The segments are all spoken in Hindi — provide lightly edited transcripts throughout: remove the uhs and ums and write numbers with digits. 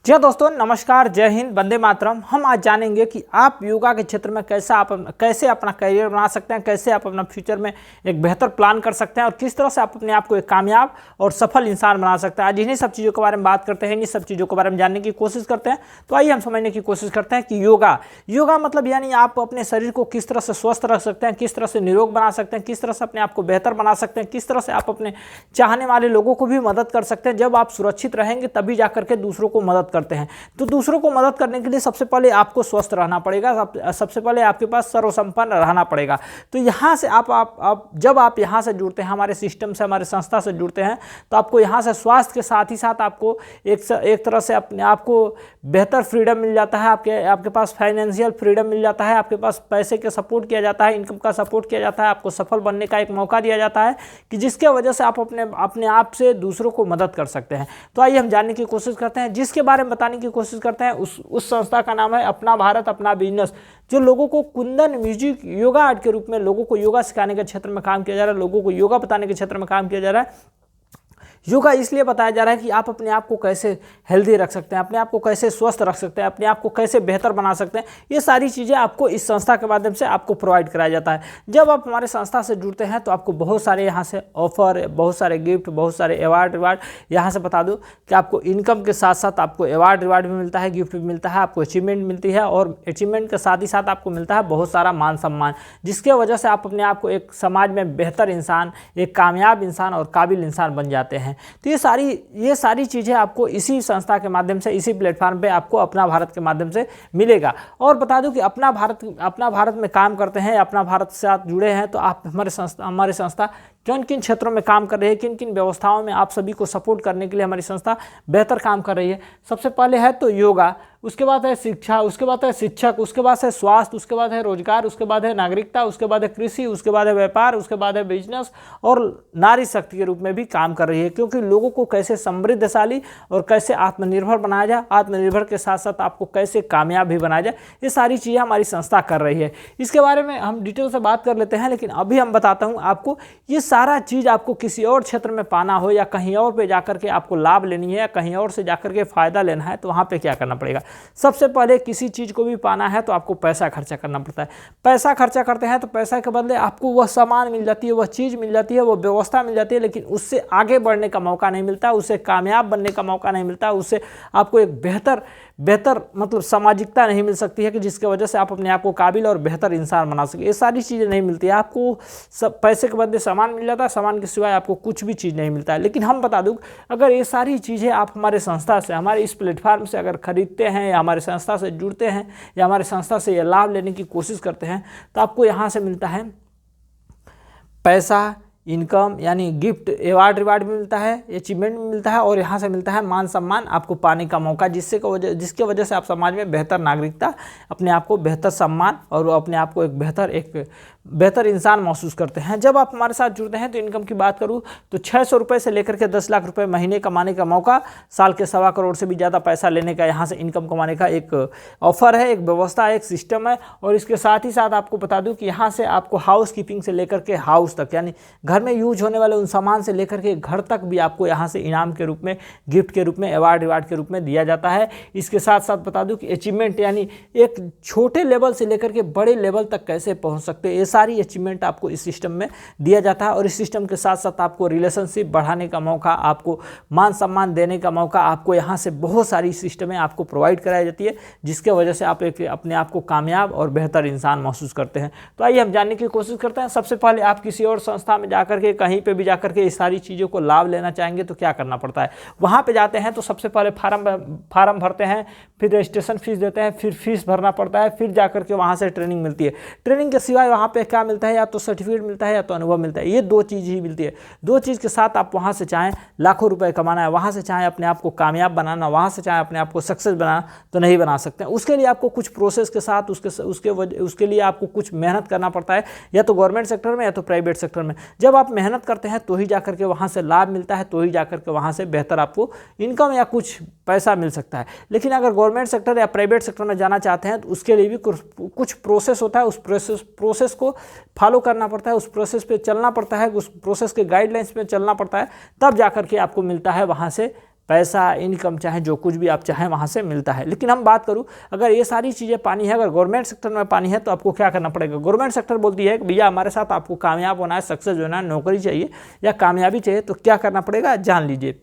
जी हाँ दोस्तों, नमस्कार, जय हिंद, वंदे मातरम। हम आज जानेंगे कि आप योगा के क्षेत्र में कैसे अपना करियर बना सकते हैं, कैसे आप अपना फ्यूचर में एक बेहतर प्लान कर सकते हैं और किस तरह से आप अपने आप को एक कामयाब और सफल इंसान बना सकते हैं। आज इन्हीं सब चीज़ों के बारे में बात करते हैं, इन्हीं सब चीज़ों के बारे में जानने की कोशिश करते हैं। तो आइए हम समझने की कोशिश करते हैं कि योगा मतलब यानी आप अपने शरीर को किस तरह से स्वस्थ रख सकते हैं, किस तरह से निरोग बना सकते हैं, किस तरह से अपने आप को बेहतर बना सकते हैं, किस तरह से आप अपने चाहने वाले लोगों को भी मदद कर सकते हैं। जब आप सुरक्षित रहेंगे तभी जाकर के दूसरों को मदद करते हैं। तो दूसरों को मदद करने के लिए सबसे पहले आपको स्वस्थ रहना पड़ेगा, सबसे पहले आपके पास सर्वसंपन्न रहना पड़ेगा। तो यहाँ से जब आप यहाँ से जुड़ते हैं, हमारे सिस्टम से, हमारे संस्था से जुड़ते हैं, तो आपको यहाँ से स्वास्थ्य के साथ ही साथ आपको एक तरह से अपने आप को बेहतर फ्रीडम मिल जाता है। आपके पास फाइनेंशियल फ्रीडम मिल जाता है, आपके पास पैसे के सपोर्ट किया जाता है, इनकम का सपोर्ट किया जाता है, आपको सफल बनने का एक मौका दिया जाता है कि जिसके वजह से आप अपने आप से दूसरों को मदद कर सकते हैं। तो आइए हम जानने की कोशिश करते हैं, जिसके बारे में बताने की कोशिश करते हैं उस संस्था का नाम है अपना भारत अपना बिजनेस, जो लोगों को कुंदन म्यूजिक योगा आर्ट के रूप में लोगों को योगा सिखाने के क्षेत्र में काम किया जा रहा है, लोगों को योगा बताने के क्षेत्र में काम किया जा रहा है। योगा इसलिए बताया जा रहा है कि आप अपने आप को कैसे हेल्दी रख सकते हैं, अपने आप को कैसे स्वस्थ रख सकते हैं, अपने आप को कैसे बेहतर बना सकते हैं। ये सारी चीज़ें आपको इस संस्था के माध्यम से आपको प्रोवाइड कराया जाता है। जब आप हमारे संस्था से जुड़ते हैं तो आपको बहुत सारे यहाँ से ऑफर, बहुत सारे गिफ्ट, बहुत सारे अवार्ड यहाँ से बता दूँ कि आपको इनकम के साथ साथ आपको अवार्ड भी मिलता है, गिफ्ट भी मिलता है, आपको अचीवमेंट मिलती है और अचीवमेंट के साथ ही साथ आपको मिलता है बहुत सारा मान सम्मान, जिसके वजह से आप अपने आप को एक समाज में बेहतर इंसान, एक कामयाब इंसान और काबिल इंसान बन जाते हैं। तो ये सारी चीज़ें आपको इसी संस्था के माध्यम से, इसी प्लेटफॉर्म पे आपको अपना भारत के माध्यम से मिलेगा। और बता दूं कि अपना भारत में काम करते हैं, अपना भारत से साथ जुड़े हैं, तो आप हमारे संस्था किन किन क्षेत्रों में काम कर रही है, किन किन व्यवस्थाओं में आप सभी को सपोर्ट करने के लिए हमारी संस्था बेहतर काम कर रही है। सबसे पहले है तो योगा, उसके बाद है शिक्षा, उसके बाद है शिक्षक, उसके बाद है स्वास्थ्य, उसके बाद है रोजगार, उसके बाद है नागरिकता, उसके बाद है कृषि, उसके बाद है व्यापार, उसके बाद है बिजनेस और नारी शक्ति के रूप में भी काम कर रही है। क्योंकि लोगों को कैसे समृद्धशाली और कैसे आत्मनिर्भर बनाया जाए, आत्मनिर्भर के साथ साथ आपको कैसे कामयाब भी बनाया जाए, ये सारी चीज़ें हमारी संस्था कर रही है। इसके बारे में हम डिटेल से बात कर लेते हैं, लेकिन अभी हम बताता हूँ आपको, ये सारा चीज़ आपको किसी और क्षेत्र में पाना हो या कहीं और पे जाकर के आपको लाभ लेनी है या कहीं और से जाकर के फ़ायदा लेना है, तो वहाँ पे क्या करना पड़ेगा। सबसे पहले किसी चीज़ को भी पाना है तो आपको पैसा खर्चा करना पड़ता है। पैसा खर्चा करते हैं तो पैसा के बदले आपको वह सामान मिल जाती है, वह चीज़ मिल जाती है, वह व्यवस्था मिल जाती है, लेकिन उससे आगे बढ़ने का मौका नहीं मिलता, उससे कामयाब बनने का मौका नहीं मिलता, उससे आपको एक बेहतर मतलब सामाजिकता नहीं मिल सकती है कि जिसकी वजह से आप अपने आप को काबिल और बेहतर इंसान बना सके। ये सारी चीज़ें नहीं मिलती है आपको। सब पैसे के बदले सामान मिल जाता है, सामान के सिवाय आपको कुछ भी चीज़ नहीं मिलता है। लेकिन हम बता दूं, अगर ये सारी चीज़ें आप हमारे संस्था से, हमारे इस प्लेटफार्म से अगर खरीदते हैं या हमारे संस्था से जुड़ते हैं या हमारे संस्था से ये लाभ लेने की कोशिश करते हैं, तो आपको यहाँ से मिलता है पैसा, इनकम यानी गिफ्ट, अवार्ड भी मिलता है, अचीवमेंट भी मिलता है और यहाँ से मिलता है मान सम्मान आपको पाने का मौका, जिसके वजह से आप समाज में बेहतर नागरिकता, अपने आप को बेहतर सम्मान और अपने आप को एक बेहतर इंसान महसूस करते हैं। जब आप हमारे साथ जुड़ते हैं तो इनकम की बात करूँ तो 600 रुपये से लेकर के 10 लाख रुपए महीने कमाने का मौका, साल के 1.25 करोड़ से भी ज़्यादा पैसा लेने का यहाँ से इनकम कमाने का एक ऑफर है, एक व्यवस्था है, एक सिस्टम है। और इसके साथ ही साथ आपको बता दूँ कि यहाँ से आपको हाउस कीपिंग से लेकर के हाउस तक, यानी घर में यूज होने वाले उन सामान से लेकर के घर तक भी आपको यहाँ से इनाम के रूप में, गिफ्ट के रूप में, अवार्ड के रूप में दिया जाता है। इसके साथ साथ बता दूँ कि अचीवमेंट यानी एक छोटे लेवल से लेकर के बड़े लेवल तक कैसे पहुँच सकते हैं, सारी अचीवमेंट आपको इस सिस्टम में दिया जाता है। और इस सिस्टम के साथ साथ आपको रिलेशनशिप बढ़ाने का मौका, आपको मान सम्मान देने का मौका, आपको यहाँ से बहुत सारी सिस्टमें आपको प्रोवाइड कराई जाती है, जिसके वजह से आप अपने आप को कामयाब और बेहतर इंसान महसूस करते हैं। तो आइए हम जानने की कोशिश करते हैं। सबसे पहले आप किसी और संस्था में जाकर के, कहीं पे भी जाकर के इस सारी चीज़ों को लाभ लेना चाहेंगे तो क्या करना पड़ता है। वहाँ पे जाते हैं तो सबसे पहले फार्म भरते हैं, फिर रजिस्ट्रेशन फीस देते हैं, फिर फीस भरना पड़ता है, फिर जाकर के वहाँ से ट्रेनिंग मिलती है। ट्रेनिंग के सिवाय वहाँ पे क्या मिलता है, या तो सर्टिफिकेट मिलता है या तो अनुभव मिलता है। ये दो चीज़ ही मिलती है। दो चीज़ के साथ आप वहाँ से चाहें लाखों रुपए कमाना है, वहाँ से चाहें अपने आप को कामयाब बनाना, वहाँ से चाहें अपने आप को सक्सेस बनाना, तो नहीं बना सकते। उसके लिए आपको कुछ प्रोसेस के साथ उसके लिए आपको कुछ मेहनत करना पड़ता है, या तो गवर्नमेंट सेक्टर में या तो प्राइवेट सेक्टर में। जब आप मेहनत करते हैं तो ही जाकर के वहाँ से लाभ मिलता है, तो ही जाकर के वहाँ से बेहतर आपको इनकम या कुछ पैसा मिल सकता है। लेकिन अगर गवर्नमेंट सेक्टर या प्राइवेट सेक्टर में जाना चाहते हैं तो उसके लिए भी कुछ प्रोसेस होता है, उस प्रोसेस को फॉलो करना पड़ता है, उस प्रोसेस पे चलना पड़ता है, उस प्रोसेस के गाइडलाइंस पे चलना पड़ता है, तब जाकर के आपको मिलता है वहाँ से पैसा, इनकम, चाहे जो कुछ भी आप चाहें वहाँ से मिलता है। लेकिन हम बात करूँ, अगर ये सारी चीज़ें पानी है, अगर गवर्नमेंट सेक्टर में पानी है, तो आपको क्या करना पड़ेगा। गवर्नमेंट सेक्टर बोलती है कि भैया हमारे साथ आपको कामयाब होना है, सक्सेस होना है, नौकरी चाहिए या कामयाबी चाहिए, तो क्या करना पड़ेगा जान लीजिए।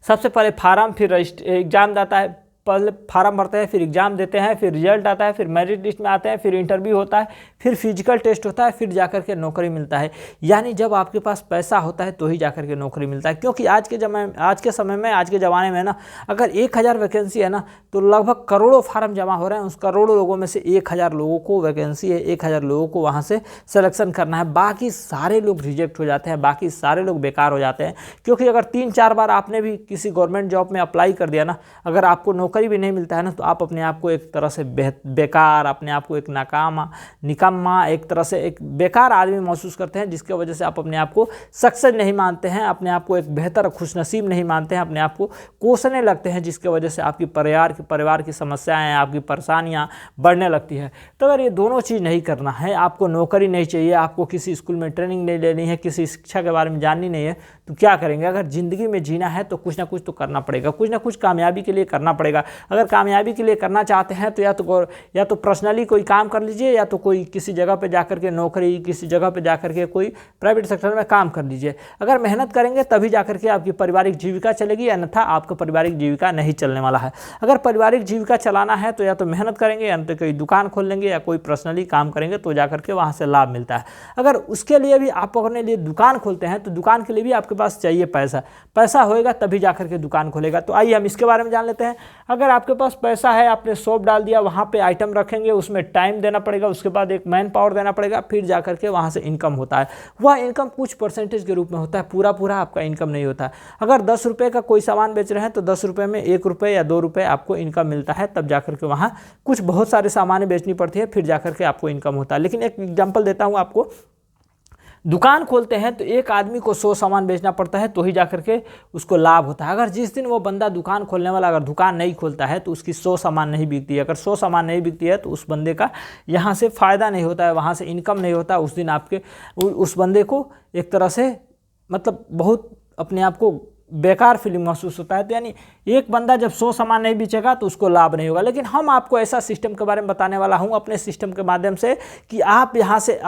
सबसे पहले फार्म, फिर एग्जाम जाता है, पहले फार्म भरते हैं, फिर एग्जाम देते हैं, फिर रिजल्ट आता है, फिर मेरिट लिस्ट में आते हैं, फिर इंटरव्यू होता है, फिर फिजिकल टेस्ट होता है, फिर जाकर के नौकरी मिलता है। यानी जब आपके पास पैसा होता है तो ही जाकर के नौकरी मिलता है। क्योंकि आज के समय में, आज के ज़माने में ना, अगर 1000 वैकेंसी है ना, तो लगभग करोड़ों फार्म जमा हो रहे हैं। उस करोड़ों लोगों में से 1000 लोगों को वैकेंसी है, 1000 लोगों को वहाँ से सिलेक्शन करना है, बाकी सारे लोग रिजेक्ट हो जाते हैं, बाकी सारे लोग बेकार हो जाते हैं। क्योंकि अगर 3-4 बार आपने भी किसी गवर्नमेंट जॉब में अप्लाई कर दिया ना, अगर आपको नौकरी भी नहीं मिलता है ना, तो आप अपने आप को एक तरह से बेकार, अपने आप को एक नाकाम, निकम्मा, एक तरह से एक बेकार आदमी महसूस करते हैं, जिसकी वजह से आप अपने आप को सक्सेस नहीं मानते हैं, अपने आप को एक बेहतर खुशनसीब नहीं मानते हैं, अपने आप को कोसने लगते हैं, जिसकी वजह से आपकी परिवार की समस्याएं, आपकी परेशानियां बढ़ने लगती है। तो अगर ये दोनों चीज़ नहीं करना है, आपको नौकरी नहीं चाहिए, आपको किसी स्कूल में ट्रेनिंग नहीं लेनी है, किसी शिक्षा के बारे में जाननी नहीं है, तो क्या करेंगे। अगर ज़िंदगी में जीना है तो कुछ ना कुछ तो करना पड़ेगा, कुछ ना कुछ कामयाबी के लिए करना पड़ेगा। अगर कामयाबी के लिए करना चाहते हैं तो या तो पर्सनली कोई काम कर लीजिए, या तो कोई किसी जगह पे जाकर के नौकरी, किसी जगह पे जाकर के कोई प्राइवेट सेक्टर में काम कर लीजिए। अगर मेहनत करेंगे तभी जाकर के आपकी पारिवारिक जीविका चलेगी, अन्यथा आपका पारिवारिक जीविका नहीं चलने वाला है। अगर पारिवारिक जीविका चलाना है तो या तो मेहनत करेंगे, या तो कोई दुकान खोल लेंगे, या कोई पर्सनली काम करेंगे, तो जाकर के वहाँ से लाभ मिलता है। अगर उसके लिए भी आप अपने लिए दुकान खोलते हैं तो दुकान के लिए भी आपके पास चाहिए पैसा होएगा तभी जाकर के दुकान खोलेगा। तो आइए हम इसके बारे में जान लेते हैं। अगर आपके पास पैसा है, आपने शॉप डाल दिया, वहाँ पे आइटम रखेंगे, उसमें टाइम देना पड़ेगा, उसके बाद एक मैन पावर देना पड़ेगा, फिर जाकर के वहाँ से इनकम होता है। वह इनकम कुछ परसेंटेज के रूप में होता है, पूरा आपका इनकम नहीं होता है। अगर 10 रुपये का कोई सामान बेच रहे हैं तो 10 रुपये में 1 रुपये या 2 रुपये आपको इनकम मिलता है, तब जाकर के वहाँ कुछ बहुत सारे सामान बेचनी पड़ती है, फिर जाकर के आपको इनकम होता है। लेकिन एक एग्जाम्पल देता हूँ आपको, दुकान खोलते हैं तो एक आदमी को 100 सामान बेचना पड़ता है तो ही जाकर के उसको लाभ होता है। अगर जिस दिन वो बंदा दुकान खोलने वाला अगर दुकान नहीं खोलता है तो उसकी 100 सामान नहीं बिकती है। अगर 100 सामान नहीं बिकती है तो उस बंदे का यहाँ से फ़ायदा नहीं होता है, वहाँ से इनकम नहीं होता। उस दिन उस बंदे को एक तरह से मतलब बहुत अपने आप को बेकार फीलिंग महसूस होता है। तो यानी एक बंदा जब 100 सामान नहीं बेचेगा तो उसको लाभ नहीं होगा। लेकिन हम आपको ऐसा सिस्टम के बारे में बताने वाला हूँ अपने सिस्टम के माध्यम से कि आप यहाँ से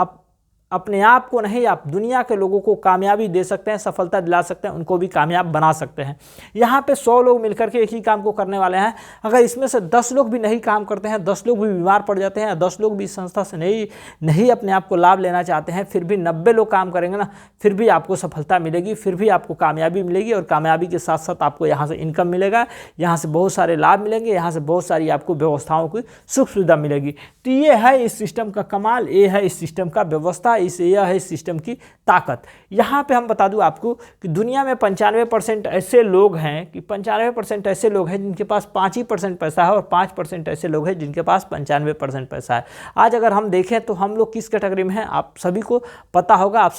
अपने आप को नहीं, आप दुनिया के लोगों को कामयाबी दे सकते हैं, सफलता दिला सकते हैं, उनको भी कामयाब बना सकते हैं। यहाँ पे 100 लोग मिलकर के एक ही काम को करने वाले हैं। अगर इसमें से 10 लोग भी नहीं काम करते हैं, 10 लोग भी बीमार पड़ जाते हैं, 10 लोग भी इस संस्था से नहीं अपने आप को लाभ लेना चाहते हैं, फिर भी 90 लोग काम करेंगे ना, फिर भी आपको सफलता मिलेगी, फिर भी आपको कामयाबी मिलेगी। और कामयाबी के साथ साथ आपको यहाँ से इनकम मिलेगा, यहाँ से बहुत सारे लाभ मिलेंगे, यहाँ से बहुत सारी आपको व्यवस्थाओं की सुख सुविधा मिलेगी। तो ये है इस सिस्टम का कमाल, ये है इस सिस्टम का व्यवस्था, यह है सिस्टम की ताकत। यहाँ पे हम बता दूं आपको कि दुनिया में 95% ऐसे लोग हैं कि 95% ऐसे लोग हैं जिनके पास 5% पैसा है, और 5% ऐसे लोग हैं जिनके पास 95% पैसा है। आज अगर हम देखें तो हम लोग किस कैटेगरी में हैं आप सभी को पता होगा, आप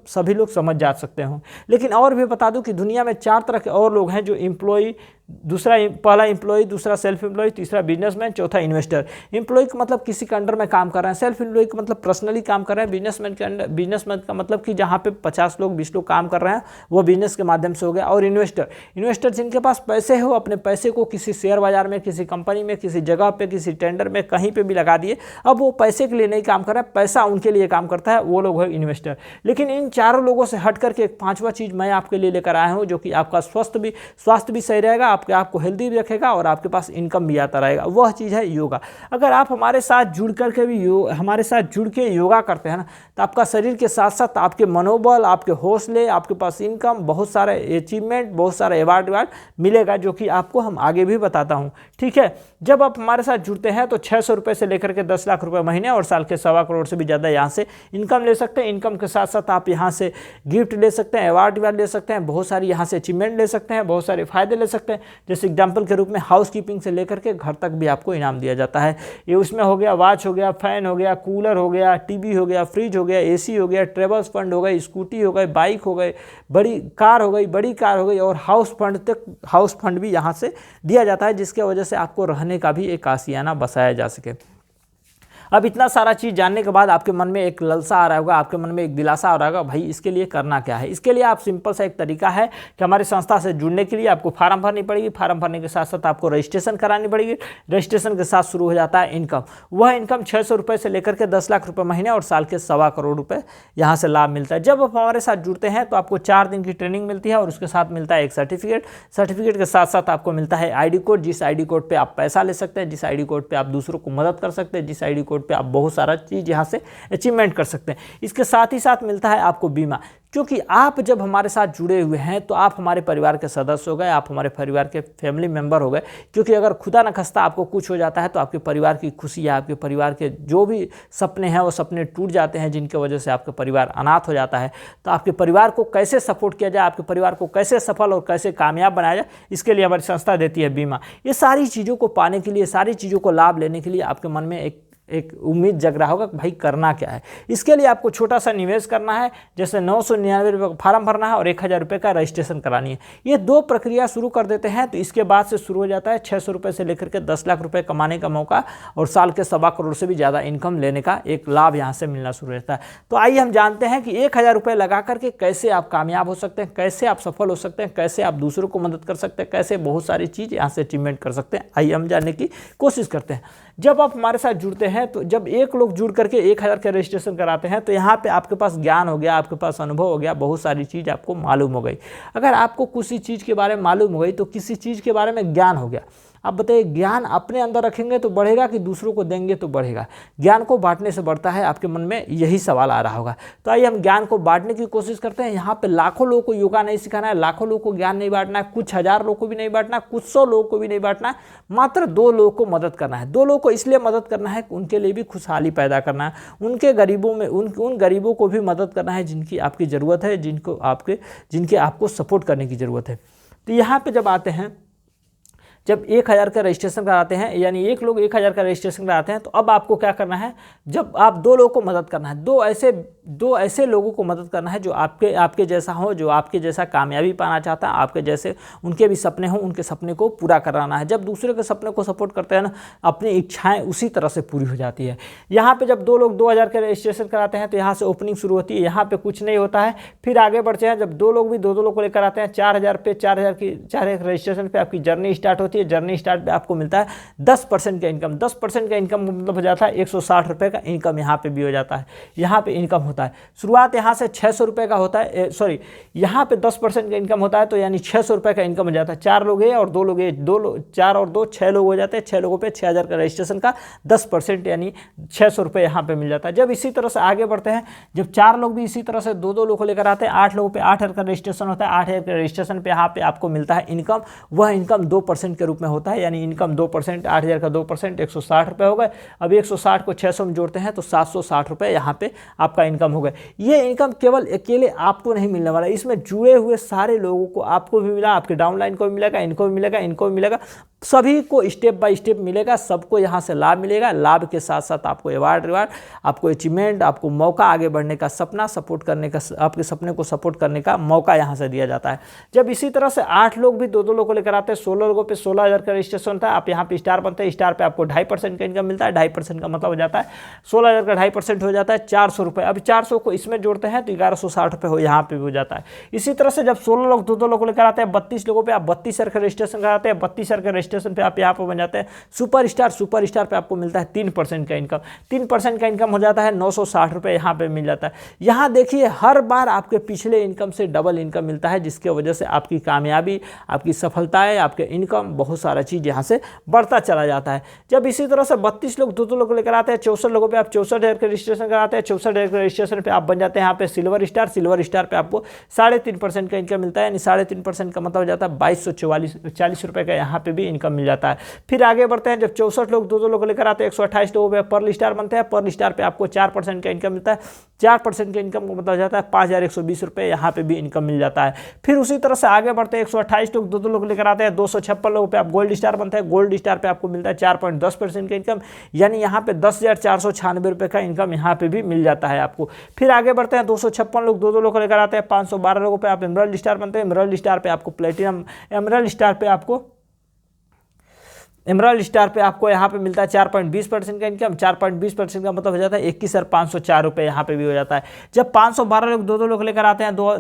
सभी लोग समझ जा सकते हो। लेकिन और भी बता दूं कि दुनिया में 4 तरह के और लोग हैं, जो एम्प्लॉई, पहला एम्प्लॉय, दूसरा सेल्फ एम्प्लॉय, तीसरा बिजनेसमैन, चौथा इन्वेस्टर। एम्प्लॉय का मतलब किसी के अंडर में काम कर रहे हैं, सेल्फ एम्प्लॉय का मतलब पर्सनली काम कर रहे हैं, बिजनेसमैन का मतलब कि जहाँ पे 50 लोग 20 लोग काम कर रहे हैं वो बिजनेस के माध्यम से हो गया। और इन्वेस्टर जिनके पास पैसे हो, अपने पैसे को किसी शेयर बाजार में, किसी कंपनी में, किसी जगह पे, किसी टेंडर में, कहीं पे भी लगा दिए। अब वो पैसे के लिए नहीं काम कर रहा है, पैसा उनके लिए काम करता है, वो लोग है इन्वेस्टर। लेकिन इन चारों लोगों से हट करके एक 5वां चीज़ मैं आपके लिए लेकर आया हूँ, जो कि आपका स्वास्थ्य भी सही रहेगा, आपको हेल्दी भी रखेगा और आपके पास इनकम भी आता रहेगा। वह चीज़ है योगा। अगर आप हमारे साथ जुड़ करके भी हमारे साथ जुड़ के योगा करते हैं ना, तो आपका शरीर के साथ साथ आपके मनोबल, आपके हौसले, आपके पास इनकम, बहुत सारे अचीवमेंट, बहुत सारे अवार्ड मिलेगा, जो कि आपको हम आगे भी बताता हूँ। ठीक है, जब आप हमारे साथ जुड़ते हैं तो 600 रुपये से लेकर के 10 लाख रुपये महीने और साल के 1.25 करोड़ से भी ज़्यादा यहाँ से इनकम ले सकते हैं। इनकम के साथ साथ आप यहाँ से गिफ्ट ले सकते हैं, अवार्ड ले सकते हैं, बहुत सारी यहाँ से अचीवमेंट ले सकते हैं, बहुत सारे फायदे ले सकते हैं। जैसे एग्जाम्पल के रूप में हाउस कीपिंग से लेकर के घर तक भी आपको इनाम दिया जाता है। ये उसमें हो गया वॉच हो गया, फैन हो गया, कूलर हो गया, टीवी हो गया, फ्रिज हो गया, एसी हो गया, ट्रेवल्स फंड हो गई, स्कूटी हो गई, बाइक हो गई, बड़ी कार हो गई और हाउस फंड भी यहाँ से दिया जाता है, जिसके वजह से आपको रहने का भी एक आशियाना बसाया जा सके। अब इतना सारा चीज़ जानने के बाद आपके मन में एक ललसा आ रहा होगा, आपके मन में एक दिलासा आ रहा होगा, भाई इसके लिए करना क्या है। इसके लिए आप सिंपल सा एक तरीका है कि हमारी संस्था से जुड़ने के लिए आपको फार्म भरनी पड़ेगी। फार्म भरने के साथ साथ आपको रजिस्ट्रेशन करानी पड़ेगी। रजिस्ट्रेशन के साथ शुरू हो जाता है इनकम। वह इनकम 600 रुपये से लेकर के 10 लाख रुपये महीने और साल के 1.25 करोड़ रुपये यहाँ से लाभ मिलता है। जब आप हमारे साथ जुड़ते हैं तो आपको 4 दिन की ट्रेनिंग मिलती है और उसके साथ मिलता है एक सर्टिफिकेट। सर्टिफिकेट के साथ साथ आपको मिलता है ID कोड, जिस ID कोड पे आप पैसा ले सकते हैं, जिस ID कोड पे आप दूसरों को मदद कर सकते हैं, जिस ID कोड पे आप बहुत सारा चीज़ यहाँ से अचीवमेंट कर सकते हैं। इसके साथ ही साथ मिलता है आपको बीमा, क्योंकि आप जब हमारे साथ जुड़े हुए हैं तो आप हमारे परिवार के सदस्य हो गए, आप हमारे परिवार के फैमिली मेंबर हो गए। क्योंकि अगर खुदा न खास्ता आपको कुछ हो जाता है तो आपके परिवार की खुशी या आपके परिवार के जो भी सपने हैं वो सपने टूट जाते हैं, जिनकी वजह से आपका परिवार अनाथ हो जाता है। तो आपके परिवार को कैसे सपोर्ट किया जाए, आपके परिवार को कैसे सफल और कैसे कामयाब बनाया जाए, इसके लिए हमारी संस्था देती है बीमा। ये सारी चीज़ों को पाने के लिए, सारी चीज़ों को लाभ लेने के लिए आपके मन में एक उम्मीद जग रहा होगा कि भाई करना क्या है। इसके लिए आपको छोटा सा निवेश करना है, जैसे 999 रुपये का फॉर्म भरना है और 1000 रुपये का रजिस्ट्रेशन करानी है। ये 2 प्रक्रिया शुरू कर देते हैं तो इसके बाद से शुरू हो जाता है 600 रुपये से लेकर के 10 लाख रुपये कमाने का मौका और साल के 1.25 करोड़ से भी ज़्यादा इनकम लेने का एक लाभ यहाँ से मिलना शुरू रहता है। तो आइए हम जानते हैं कि 1000 रुपये लगा करके कैसे आप कामयाब हो सकते हैं, कैसे आप सफल हो सकते हैं, कैसे आप दूसरों को मदद कर सकते हैं, कैसे बहुत सारी चीज़ यहाँ से अचीवमेंट कर सकते हैं। आइए हम जानने की कोशिश करते हैं। जब आप हमारे साथ जुड़ते हैं तो जब एक लोग जुड़ करके 1000 का रजिस्ट्रेशन कराते हैं तो यहाँ पे आपके पास ज्ञान हो गया, आपके पास अनुभव हो गया, बहुत सारी चीज़ आपको मालूम हो गई। अगर आपको किसी चीज़ के बारे में मालूम हो गई तो किसी चीज़ के बारे में ज्ञान हो गया। आप बताइए, ज्ञान अपने अंदर रखेंगे तो बढ़ेगा कि दूसरों को देंगे तो बढ़ेगा? ज्ञान को बांटने से बढ़ता है। आपके मन में यही सवाल आ रहा होगा। तो आइए हम ज्ञान को बांटने की कोशिश करते हैं। यहाँ पे लाखों लोगों को योगा नहीं सिखाना है, लाखों लोगों को ज्ञान नहीं बांटना है, कुछ हज़ार लोगों को भी नहीं बांटना है, कुछ 100 लोगों को भी नहीं बांटना है, मात्र 2 लोगों को मदद करना है। 2 लोगों को इसलिए मदद करना है कि उनके लिए भी खुशहाली पैदा करना है, उनके गरीबों में उन गरीबों को भी मदद करना है जिनकी आपकी ज़रूरत है, जिनके आपको सपोर्ट करने की ज़रूरत है। तो यहाँ पर जब आते हैं, जब 1000 का रजिस्ट्रेशन कराते हैं, यानी एक लोग 1000 का रजिस्ट्रेशन कराते हैं, तो अब आपको क्या करना है, जब आप 2 लोगों को मदद करना है, दो ऐसे लोगों को मदद करना है जो आपके जैसा हो, जो आपके जैसा कामयाबी पाना चाहता है, आपके जैसे उनके भी सपने हों, उनके सपने को पूरा कराना है। जब दूसरे के सपने को सपोर्ट करते हैं ना, अपनी इच्छाएं उसी तरह से पूरी हो जाती है। यहाँ पे जब 2 लोग 2000 का रजिस्ट्रेशन कराते हैं तो यहाँ से ओपनिंग शुरू होती है, यहाँ पे कुछ नहीं होता है। फिर आगे बढ़ते हैं, जब 2 लोग भी 2 लोग को लेकर आते हैं, 4000 पे 4000 रजिस्ट्रेशन पे आपकी जर्नी स्टार्ट होती है। जर्नी स्टार्ट पे आपको मिलता है 10% का इनकम। 10% का इनकम मतलब हो जाता है 160 रुपये का इनकम यहाँ पे भी हो जाता है। यहाँ पे इनकम होता है, शुरुआत यहाँ से 600 रुपये का होता है, सॉरी यहाँ पे 10% का इनकम होता है, तो यानी 600 रुपये का इनकम हो जाता है। 4 लोग हैं और 2 लोग हैं, 4 और 2 6 लोग हो जाते हैं। 6 लोगों पे 6000 का रजिस्ट्रेशन का 10% यानी 600 रुपये यहाँ पे मिल जाता है। जब इसी तरह से आगे बढ़ते हैं, जब 4 लोग भी इसी तरह से 2 लोग को लेकर आते हैं, 8 लोगों पे 8000 का रजिस्ट्रेशन होता है। 8000 के रजिस्ट्रेशन पे यहाँ पे आपको मिलता है इनकम। वह इनकम 2% के रूप में होता है, यानी इनकम 2%, 8000 का 2% 160 रुपये हो गए। अब 160 को 600 में जोड़ते हैं तो 760 रुपये यहाँ पे आपका इनकम हो गए। ये इनकम केवल अकेले आपको नहीं मिलने वाला, इसमें जुड़े हुए सारे लोगों को, आपको भी मिला, आपके डाउनलाइन को भी मिलेगा, इनको भी मिलेगा, इनको भी मिलेगा, सभी को स्टेप बाय स्टेप मिलेगा। सबको यहाँ से लाभ मिलेगा। लाभ के साथ साथ आपको अवार्ड, रिवार्ड, आपको अचीवमेंट, आपको मौका, आगे बढ़ने का सपना सपोर्ट करने का, आपके सपने को सपोर्ट करने का मौका यहाँ से दिया जाता है। जब इसी तरह से 8 लोग भी 2 लोग को लेकर आते हैं, 16 लोगों पे 16000 का रजिस्ट्रेशन होता है। आप यहाँ पे स्टार बनते हैं, स्टार पे आपको 2.5% का इनकम मिलता है। 2.5% का मतलब हो जाता है 16000 का 2.5% हो जाता है 400 रुपये। अब 400 को इसमें जोड़ते हैं तो 1160 रुपये हो यहाँ पे भी हो जाता है। इसी तरह से जब 16 लोग 2 लोग को लेकर आते हैं, 32 लोगों पे आप 32,000 का रजिस्ट्रेशन कराते हैं। 32,000 का रजिस्ट्रेशन पे आप यहाँ पर बन जाते हैं सुपर स्टार पे आपको मिलता है 3% का इनकम। 3% का इनकम हो जाता है 960 रुपये यहाँ पे मिल जाता है। यहाँ देखिए, हर बार आपके पिछले इनकम से डबल इनकम मिलता है, जिसकी वजह से आपकी कामयाबी, आपकी सफलताएं, आपके इनकम, बहुत सारा चीज़ यहाँ से बढ़ता चला जाता है। जब इसी तरह से 32 लोग 2 लोग लेकर आते हैं, 64 लोगों पे आप 64,000 का रजिस्ट्रेशन कराते हैं। 64,000 के रजिस्ट्रेशन पे आप बन जाते हैं यहाँ पे सिल्वर स्टार पे आपको 3.5% का इनकम मिलता है, यानी 3.5% का मतलब हो जाता है 2240 रुपये का यहाँ पे भी इनकम मिल जाता है। फिर आगे बढ़ते हैं, जब 64 लोग 2 लोग लेकर आते हैं, 128 लोगों पे पर्ल स्टार बनते हैं। पर्ल स्टार पे आपको 4% का इनकम मिलता है। 4% के इनकम को मतलब हो जाता है 5120 रुपये, यहाँ पे भी इनकम मिल जाता है। फिर उसी तरह से आगे बढ़ते हैं, 128 लोग 2 लोग लेकर आते हैं, 256 लोगों पे आप गोल्ड स्टार बनते हैं। गोल्ड स्टार पे आपको मिलता है 4.10% का इनकम, यानी यहाँ पे 10,496 रुपये का इनकम यहाँ पे भी मिल जाता है आपको। फिर आगे बढ़ते हैं, 256 लोग 2 लोग लेकर आते हैं, 512 लोगों पे आप एमराल्ड स्टार बनते हैं। एमराल्ड स्टार पे आपको प्लेटिनम, एमराल्ड स्टार पे आपको एमराल्ड स्टार पे आपको यहाँ पे मिलता है 4.20% का इनकम। 4.20% का मतलब हो जाता है 21,504 रुपये यहाँ पे भी हो जाता है। जब 512 लोग दो लोग लेकर आते हैं तो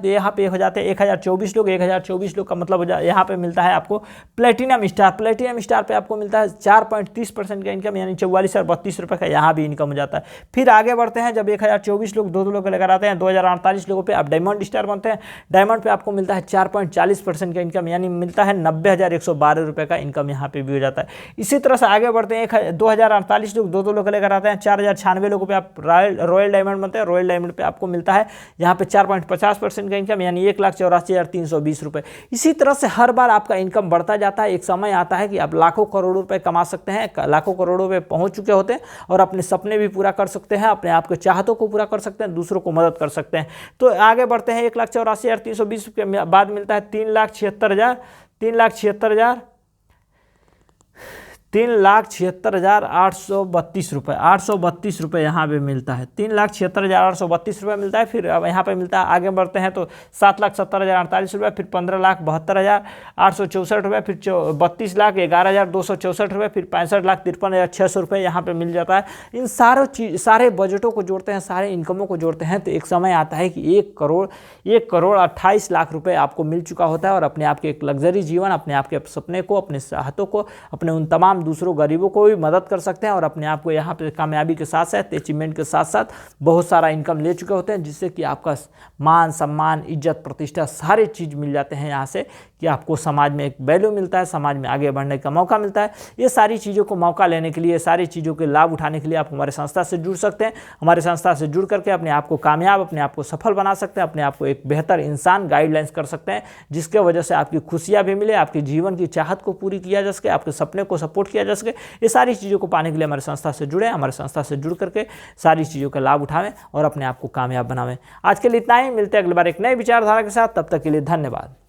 यहाँ पे हो जाते हैं 1024 लोग। 1024 लोग का मतलब हो जाए यहाँ पे मिलता है आपको प्लेटिनम स्टार। प्लेटिनम स्टार पे आपको मिलता है 4.30% का इनकम, यानी 44,032 रुपये का यहाँ भी इनकम हो जाता है। फिर आगे बढ़ते हैं, जब 1024 लोग दो लोग लेकर आते हैं 2048 लोगों पे आप डायमंड स्टार बनते हैं। डायमंड पे आपको मिलता है 4.40% का इनकम, यानी मिलता है 90,112 रुपये का इनकम यहाँ पे भी हो जाता है। इसी तरह से आगे बढ़ते हैं, 2048 लोग दो लोग लेकर आते हैं 4,096 लोगों पे आप रॉयल डायमंड बनते हैं। रॉयल डायमंड पे आपको मिलता है यहाँ पे 4.50% का इनकम, यानी 1,84,320 रुपये। इसी तरह से हर बार आपका इनकम बढ़ता जाता है। एक समय आता है कि आप लाखों करोड़ों रुपए कमा सकते हैं, लाखों करोड़ों पे पहुंच चुके होते हैं और अपने सपने भी पूरा कर सकते हैं, अपने आप के चाहतों को पूरा कर सकते हैं, दूसरों को मदद कर सकते हैं। तो आगे बढ़ते हैं, 1,84,320 के बाद मिलता है 3,76,832 रुपये। 832 रुपये यहाँ पे मिलता है। 3,76,832 रुपये मिलता है। फिर अब यहाँ पे मिलता है, आगे बढ़ते हैं तो 7,70,048 रुपये, फिर 15,72,864 रुपये, फिर 32,11,264 रुपये, फिर 65,53,600 रुपये यहाँ पे मिल जाता है। इन सारे बजटों को जोड़ते हैं, सारे इनकमों को जोड़ते हैं तो एक समय आता है कि 1,28 लाख रुपये आपको मिल चुका होता है और अपने आप के एक लग्जरी जीवन, अपने आप के सपने को, अपने चाहतों को, अपने उन तमाम दूसरों गरीबों को भी मदद कर सकते हैं और अपने आप को यहाँ पे कामयाबी के साथ साथ, अचीवमेंट के साथ साथ बहुत सारा इनकम ले चुके होते हैं, जिससे कि आपका मान सम्मान, इज्जत, प्रतिष्ठा सारे चीज़ मिल जाते हैं यहाँ से, कि आपको समाज में एक वैल्यू मिलता है, समाज में आगे बढ़ने का मौका मिलता है। ये सारी चीज़ों को मौका लेने के लिए, सारी चीज़ों के लाभ उठाने के लिए आप हमारे संस्था से जुड़ सकते हैं। हमारे संस्था से जुड़ करके अपने आप को कामयाब, अपने आप को सफल बना सकते हैं, अपने आप को एक बेहतर इंसान गाइडलाइंस कर सकते हैं, जिसके वजह से आपकी खुशियाँ भी मिले, आपके जीवन की चाहत को पूरी किया जा सके, आपके सपने को सपोर्ट किया जा सके। ये सारी चीज़ों को पाने के लिए हमारे संस्था से जुड़े, हमारे संस्था से जुड़ करके सारी चीज़ों का लाभ उठावें और अपने आप को कामयाब बनावें। आज के लिए इतना ही, मिलते हैं अगली बार एक नई विचारधारा के साथ। तब तक के लिए धन्यवाद।